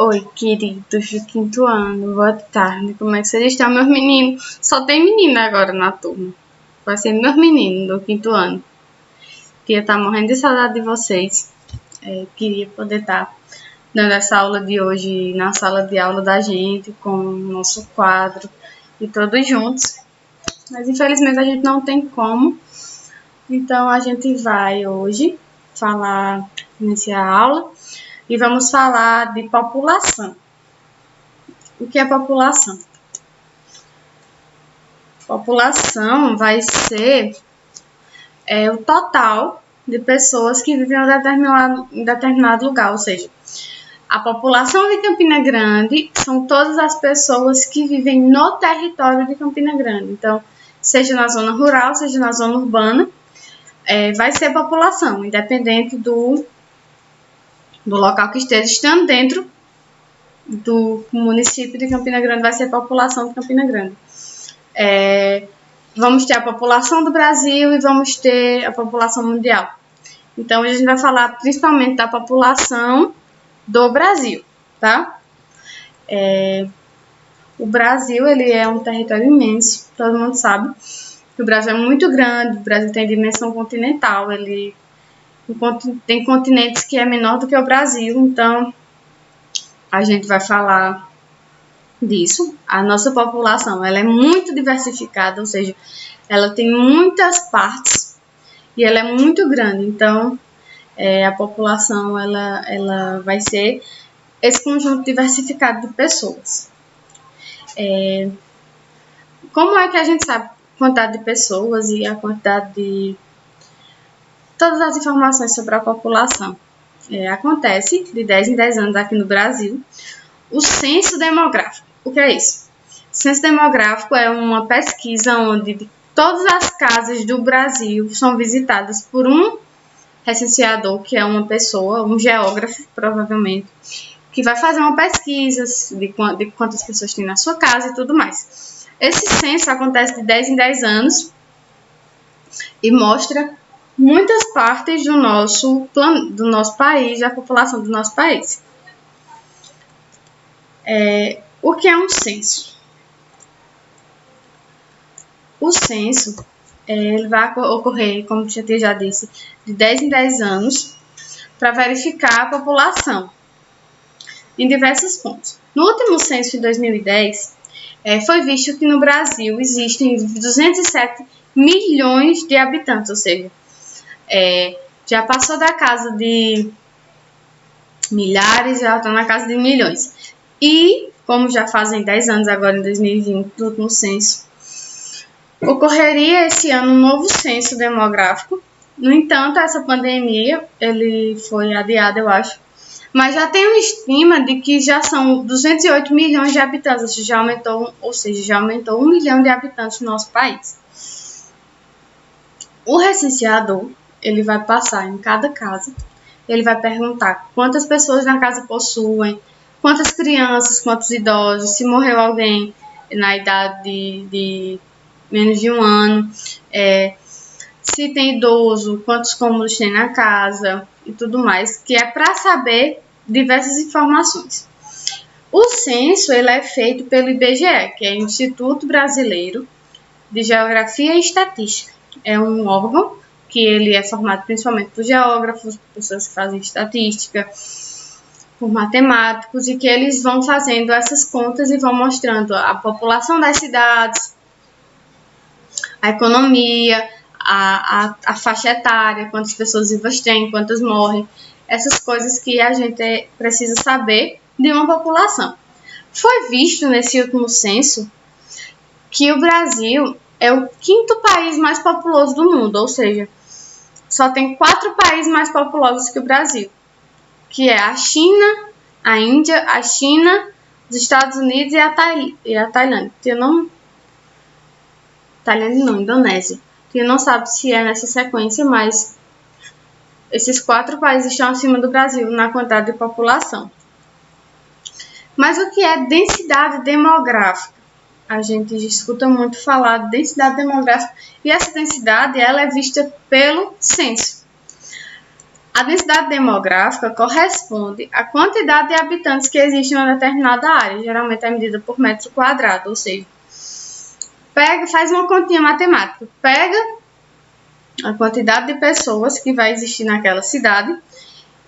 Oi, queridos do quinto ano, boa tarde. Como é que vocês estão, meus meninos? Só tem menina agora na turma. Vai ser meus meninos do quinto ano. Queria estar morrendo de saudade de vocês. Queria poder estar dando essa aula de hoje na sala de aula da gente, com o nosso quadro e todos juntos. Mas infelizmente a gente não tem como. Então a gente vai hoje iniciar a aula e vamos falar de população. O que é população? População vai ser o total de pessoas que vivem em determinado lugar, ou seja, a população de Campina Grande são todas as pessoas que vivem no território de Campina Grande. Então, seja na zona rural, seja na zona urbana, vai ser população, independente do local que esteja estando dentro do município de Campina Grande, vai ser população de Campina Grande. Vamos ter a população do Brasil e vamos ter a população mundial. Então, a gente vai falar principalmente da população do Brasil, tá? O Brasil, ele é um território imenso, todo mundo sabe que o Brasil é muito grande, o Brasil tem dimensão continental, ele tem continentes que é menor do que o Brasil, então a gente vai falar disso. A nossa população, ela é muito diversificada, ou seja, ela tem muitas partes e ela é muito grande, então a população ela vai ser esse conjunto diversificado de pessoas. Como é que a gente sabe a quantidade de pessoas e a quantidade de todas as informações sobre a população? Acontece de 10 em 10 anos aqui no Brasil o censo demográfico. O que é isso? O censo demográfico é uma pesquisa onde todas as casas do Brasil são visitadas por um recenseador, que é uma pessoa, um geógrafo, provavelmente, que vai fazer uma pesquisa de quantas pessoas tem na sua casa e tudo mais. Esse censo acontece de 10 em 10 anos e mostra muitas partes do nosso país, da população do nosso país. O que é um censo? O censo ele vai ocorrer, como eu já disse, de 10 em 10 anos para verificar a população em diversos pontos. No último censo de 2010, foi visto que no Brasil existem 207 milhões de habitantes, ou seja, já passou da casa de milhares, já está na casa de milhões. E, como já fazem 10 anos agora, em 2020, no último censo, ocorreria esse ano um novo censo demográfico. No entanto, essa pandemia ele foi adiada, eu acho. Mas já tem uma estima de que já são 208 milhões de habitantes, já aumentou 1 milhão de habitantes no nosso país. O recenseador, ele vai passar em cada casa, ele vai perguntar quantas pessoas na casa possuem, quantas crianças, quantos idosos, se morreu alguém na idade de menos de 1 ano, se tem idoso, quantos cômodos tem na casa e tudo mais, que é para saber diversas informações. O censo ele é feito pelo IBGE, que é o Instituto Brasileiro de Geografia e Estatística. É um órgão que ele é formado principalmente por geógrafos, pessoas que fazem estatística, por matemáticos, e que eles vão fazendo essas contas e vão mostrando a população das cidades, a economia, a faixa etária, quantas pessoas vivas tem, quantas morrem, essas coisas que a gente precisa saber de uma população. Foi visto nesse último censo que o Brasil é o 5º país mais populoso do mundo, ou seja, só tem 4 países mais populosos que o Brasil, que é a China, a Índia, a China, os Estados Unidos e a Tailândia. Indonésia. Eu não sabe se é nessa sequência, mas esses 4 países estão acima do Brasil na quantidade de população. Mas o que é densidade demográfica? A gente escuta muito falar de densidade demográfica e essa densidade ela é vista pelo censo. A densidade demográfica corresponde à quantidade de habitantes que existem em uma determinada área, geralmente é medida por metro quadrado, ou seja, faz uma continha matemática, pega a quantidade de pessoas que vai existir naquela cidade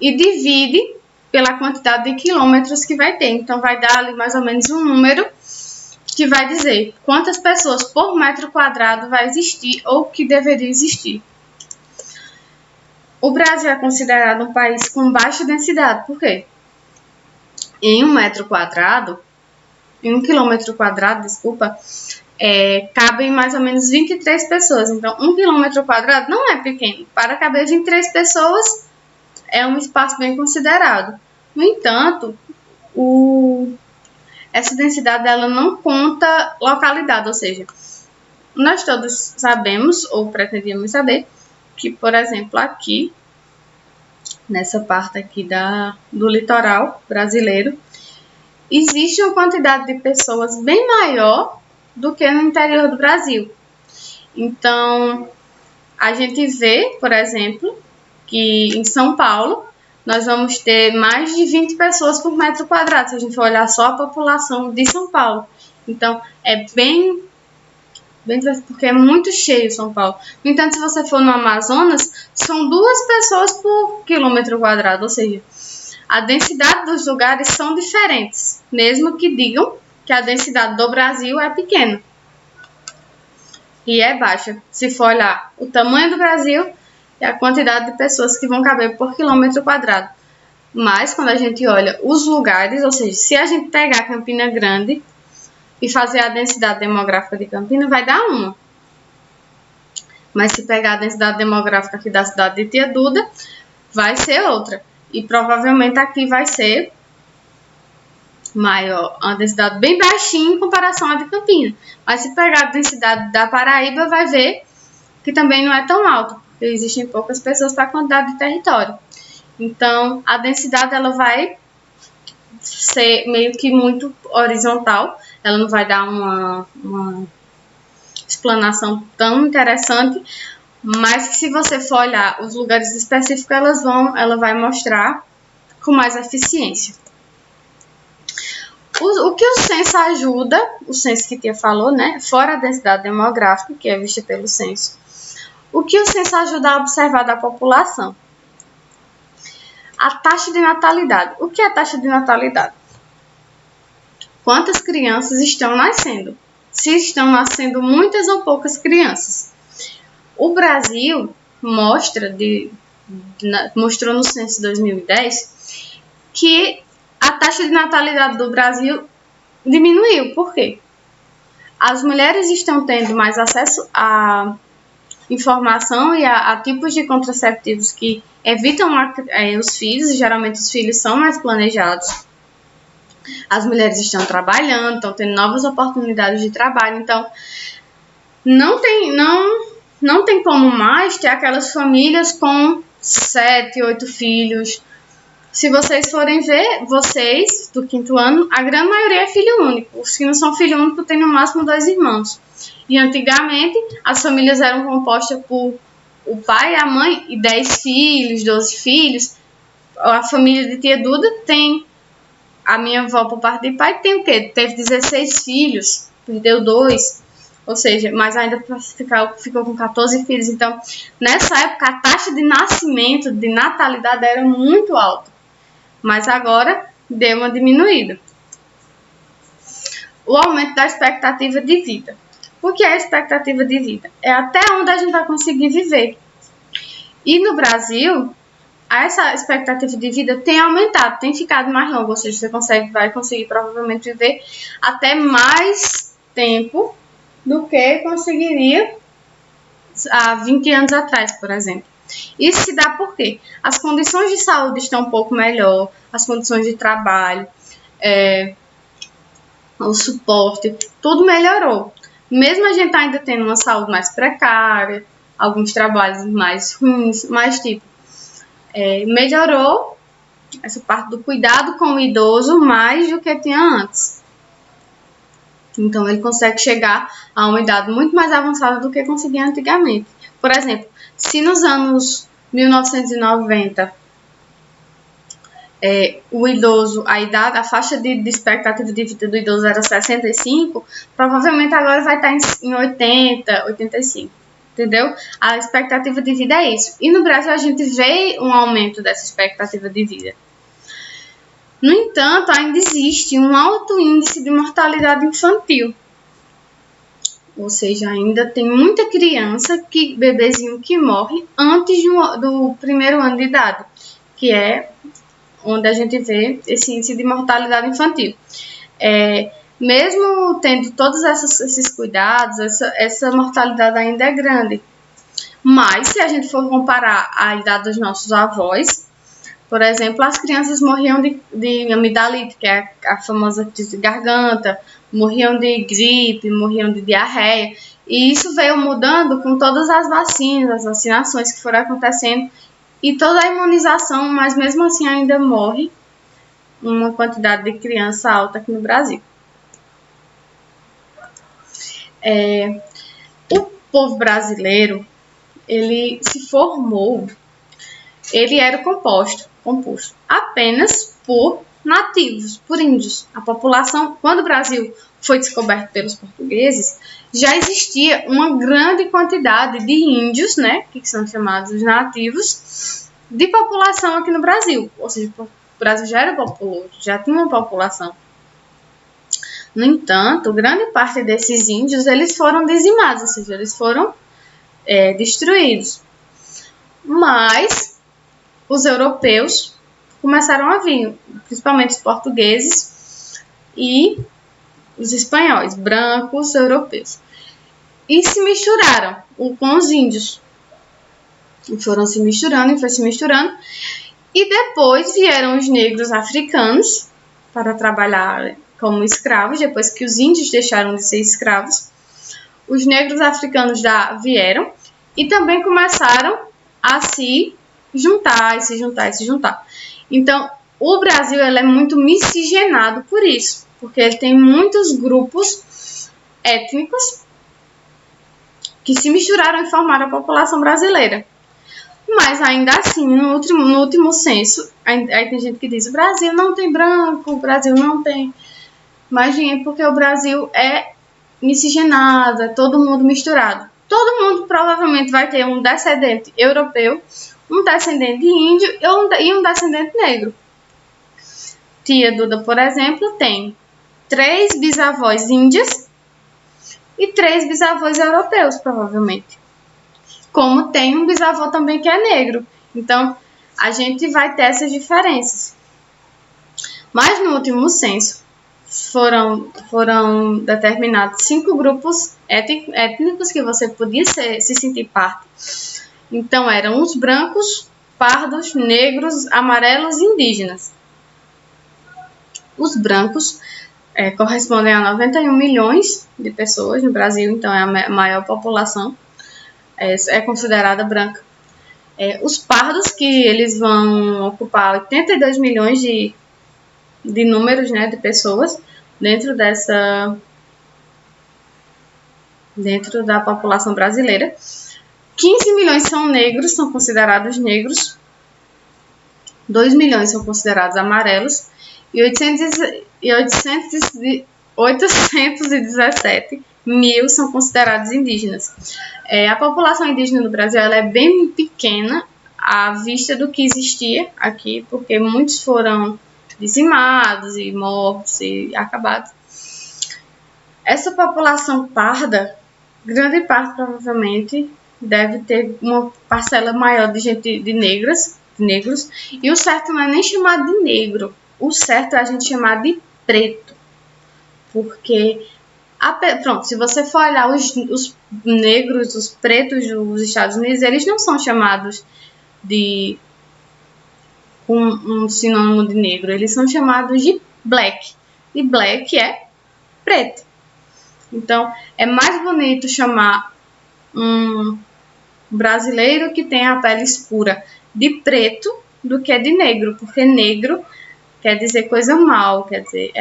e divide pela quantidade de quilômetros que vai ter. Então, vai dar ali mais ou menos um número que vai dizer quantas pessoas por metro quadrado vai existir ou que deveria existir. O Brasil é considerado um país com baixa densidade. Por quê? Em um quilômetro quadrado, cabem mais ou menos 23 pessoas. Então, 1 quilômetro quadrado não é pequeno. Para caber 23 pessoas, é um espaço bem considerado. No entanto, essa densidade ela não conta localidade, ou seja, nós todos sabemos, ou pretendíamos saber, que, por exemplo, aqui, nessa parte aqui do litoral brasileiro, existe uma quantidade de pessoas bem maior do que no interior do Brasil. Então, a gente vê, por exemplo, que em São Paulo, nós vamos ter mais de 20 pessoas por metro quadrado, se a gente for olhar só a população de São Paulo. Então, é bem porque é muito cheio São Paulo. No entanto, se você for no Amazonas, são 2 pessoas por quilômetro quadrado, ou seja, a densidade dos lugares são diferentes, mesmo que digam que a densidade do Brasil é pequena e é baixa. Se for olhar o tamanho do Brasil e a quantidade de pessoas que vão caber por quilômetro quadrado. Mas, quando a gente olha os lugares, ou seja, se a gente pegar Campina Grande e fazer a densidade demográfica de Campina, vai dar 1. Mas se pegar a densidade demográfica aqui da cidade de Tia Duda, vai ser outra. E provavelmente aqui vai ser maior, uma densidade bem baixinha em comparação à de Campina. Mas se pegar a densidade da Paraíba, vai ver que também não é tão alta, porque existem poucas pessoas para a quantidade de território. Então, a densidade ela vai ser meio que muito horizontal, ela não vai dar uma explanação tão interessante, mas que se você for olhar os lugares específicos, ela vai mostrar com mais eficiência. O que o censo ajuda, o censo que Tia falou, né, fora a densidade demográfica, que é vista pelo censo, o que o censo ajuda a observar da população? A taxa de natalidade. O que é a taxa de natalidade? Quantas crianças estão nascendo? Se estão nascendo muitas ou poucas crianças. O Brasil mostrou no censo de 2010 que a taxa de natalidade do Brasil diminuiu. Por quê? As mulheres estão tendo mais acesso a informação e a tipos de contraceptivos que evitam os filhos, geralmente os filhos são mais planejados. As mulheres estão trabalhando, estão tendo novas oportunidades de trabalho, então não tem como mais ter aquelas famílias com 7, 8 filhos. Se vocês forem ver, vocês do 5º ano, a grande maioria é filho único. Os que não são filho único têm no máximo 2 irmãos. E antigamente as famílias eram compostas por o pai, a mãe e 10 filhos, 12 filhos. A família de Tia Duda tem, a minha avó por parte de pai tem o quê? Teve 16 filhos, perdeu 2. Ou seja, mas ainda ficou com 14 filhos. Então, nessa época, a taxa de nascimento, de natalidade era muito alta. Mas agora deu uma diminuída. O aumento da expectativa de vida. O que é a expectativa de vida? É até onde a gente vai conseguir viver. E no Brasil, essa expectativa de vida tem aumentado, tem ficado mais longa. Ou seja, você vai conseguir provavelmente viver até mais tempo do que conseguiria há 20 anos atrás, por exemplo. Isso se dá por quê? As condições de saúde estão um pouco melhor, as condições de trabalho, o suporte, tudo melhorou. Mesmo a gente ainda tendo uma saúde mais precária, alguns trabalhos mais ruins, melhorou essa parte do cuidado com o idoso mais do que tinha antes. Então, ele consegue chegar a uma idade muito mais avançada do que conseguia antigamente. Por exemplo, se nos anos 1990, o idoso, a faixa de expectativa de vida do idoso era 65, provavelmente agora vai estar em 80, 85, entendeu? A expectativa de vida é isso. E no Brasil a gente vê um aumento dessa expectativa de vida. No entanto, ainda existe um alto índice de mortalidade infantil. Ou seja, ainda tem muita criança, bebezinho que morre antes do primeiro ano de idade, que é onde a gente vê esse índice de mortalidade infantil. Mesmo tendo todos esses cuidados, essa mortalidade ainda é grande. Mas, se a gente for comparar a idade dos nossos avós, por exemplo, as crianças morriam de amidalite, que é a famosa crise de garganta, morriam de gripe, morriam de diarreia. E isso veio mudando com todas as vacinas, as vacinações que foram acontecendo e toda a imunização, mas mesmo assim ainda morre uma quantidade de criança alta aqui no Brasil. O povo brasileiro, ele se formou, ele era composto apenas por nativos, por índios. A população, quando o Brasil foi descoberto pelos portugueses, já existia uma grande quantidade de índios, né, que são chamados nativos, de população aqui no Brasil. Ou seja, o Brasil já era populoso, já tinha uma população. No entanto, grande parte desses índios, eles foram dizimados, ou seja, eles foram destruídos. Mas os europeus começaram a vir, principalmente os portugueses e os espanhóis, brancos europeus, e se misturaram com os índios. E foram se misturando, e depois vieram os negros africanos para trabalhar como escravos, depois que os índios deixaram de ser escravos. Os negros africanos já vieram e também começaram a se juntar. Então, o Brasil é muito miscigenado por isso, porque ele tem muitos grupos étnicos que se misturaram e formaram a população brasileira. Mas ainda assim, no último censo, aí tem gente que diz: o Brasil não tem branco, o Brasil não tem. Mas, gente, porque o Brasil é miscigenado, é todo mundo misturado. Todo mundo provavelmente vai ter um descendente europeu, um descendente de índio e um descendente negro. Tia Duda, por exemplo, tem 3 bisavós índias e 3 bisavós europeus, provavelmente. Como tem um bisavô também que é negro. Então, a gente vai ter essas diferenças. Mas no último censo, foram determinados 5 grupos étnicos que você podia se sentir parte. Então, eram os brancos, pardos, negros, amarelos e indígenas. Os brancos correspondem a 91 milhões de pessoas no Brasil, então é a maior população. É considerada branca. Os pardos, que eles vão ocupar 82 milhões de números, né, de pessoas dentro da população brasileira. 15 milhões são negros, são considerados negros. 2 milhões são considerados amarelos. E 817 mil são considerados indígenas. A população indígena no Brasil ela é bem pequena à vista do que existia aqui, porque muitos foram dizimados e mortos e acabados. Essa população parda, grande parte provavelmente deve ter uma parcela maior de gente de negros, e o certo não é nem chamar de negro, o certo é a gente chamar de preto, porque pronto, se você for olhar os negros, os pretos dos Estados Unidos, eles não são chamados de um sinônimo de negro, eles são chamados de black, e black é preto. Então, é mais bonito chamar um brasileiro que tem a pele escura de preto do que de negro, porque negro quer dizer coisa mal, quer dizer,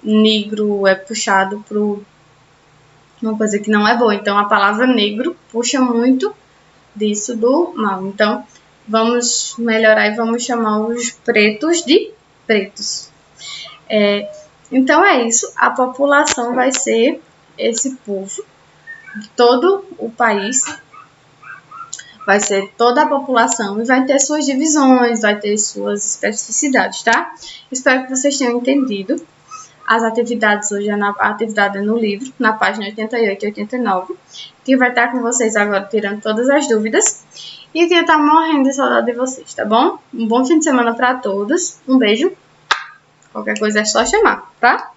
negro é puxado para uma coisa que não é boa. Então, a palavra negro puxa muito disso do mal. Então, vamos melhorar e vamos chamar os pretos de pretos. Então é isso, a população vai ser esse povo de todo o país, vai ser toda a população e vai ter suas divisões, vai ter suas especificidades, tá? Espero que vocês tenham entendido. As atividades hoje, a atividade é no livro, na página 88 e 89, que vai estar com vocês agora tirando todas as dúvidas. E que tá morrendo de saudade de vocês, tá bom? Um bom fim de semana para todos, um beijo. Qualquer coisa é só chamar, tá?